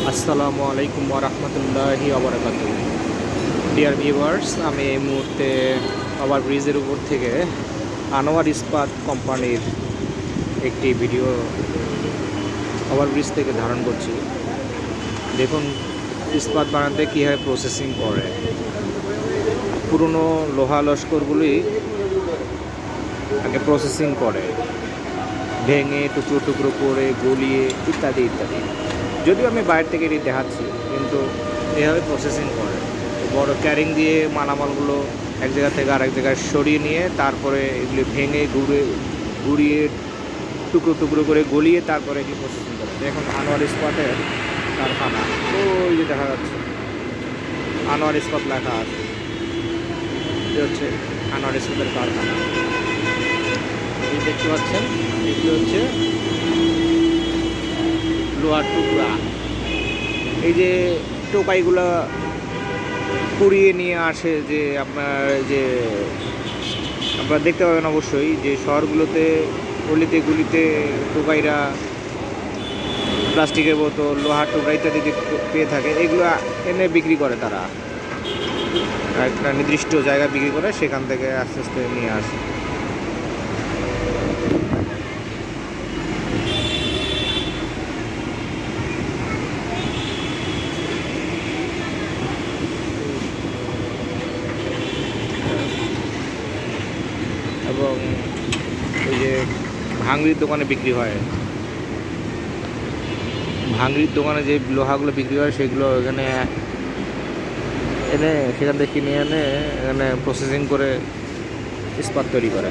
আসসালামু আলাইকুম ওয়া রাহমাতুল্লাহি ওয়া বারাকাতুহু। ডিয়ার ভিউয়ার্স, আমি এই মুহূর্তে ওভারব্রিজের উপর থেকে আনোয়ার ইস্পাত কোম্পানির একটি ভিডিও ওভারব্রিজ থেকে ধারণ করছি। দেখুন ইস্পাত বানাতে কীভাবে প্রসেসিং করে। পুরনো লোহা লস্করগুলি আগে প্রসেসিং করে, ভেঙে টুকরো টুকরো করে গলিয়ে ইত্যাদি ইত্যাদি। যদিও আমি বাইরে থেকে এটি দেখাচ্ছি, কিন্তু এভাবে প্রসেসিং করে বড় ক্যারিং দিয়ে মালামালগুলো এক জায়গা থেকে আরেক জায়গায় সরিয়ে নিয়ে তারপরে এগুলি ভেঙে গুঁড়িয়ে টুকরো টুকরো করে গলিয়ে তারপরে এগুলি প্রসেসিং করে। এখন আনোয়ার ইস্পাতের কারখানা, ওই যে দেখা যাচ্ছে আনোয়ার ইস্পাত লেখা আছে, এটি হচ্ছে আনোয়ার ইস্পাতের কারখানা। এই দেখতে পাচ্ছেন, এগুলো হচ্ছে লোহার টুকরা। এই যে টোকাইগুলো কুড়িয়ে নিয়ে আসে, যে আপনারা দেখতে পাবেন অবশ্যই যে শহরগুলোতে গলিতে গুলিতে টোকাইরা প্লাস্টিকের বোতল, লোহার টুকরা ইত্যাদি পেয়ে থাকে। এগুলো এনে বিক্রি করে, তারা একটা নির্দিষ্ট জায়গায় বিক্রি করে, সেখান থেকে আস্তে আস্তে নিয়ে আসে। এবং ওই যে ভাঙড়ির দোকানে বিক্রি হয়, ভাঙড়ির দোকানে যে লোহাগুলো বিক্রি হয় সেগুলো এখানে এনে সেখান থেকে কিনে এনে এখানে প্রসেসিং করে ইস্পাত তৈরি করে।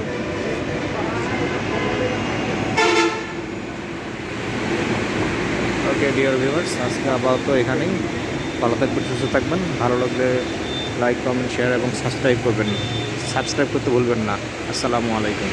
ওকে ডিয়ার ভিউয়ার্স, আজকে আপাতত এখানেই। ভালো থাকবেন, সুস্থ থাকবেন। ভালো লাগলে লাইক, কমেন্ট, শেয়ার এবং সাবস্ক্রাইব করবেন। সাবস্ক্রাইব করতে ভুলবেন না। আসসালামু আলাইকুম।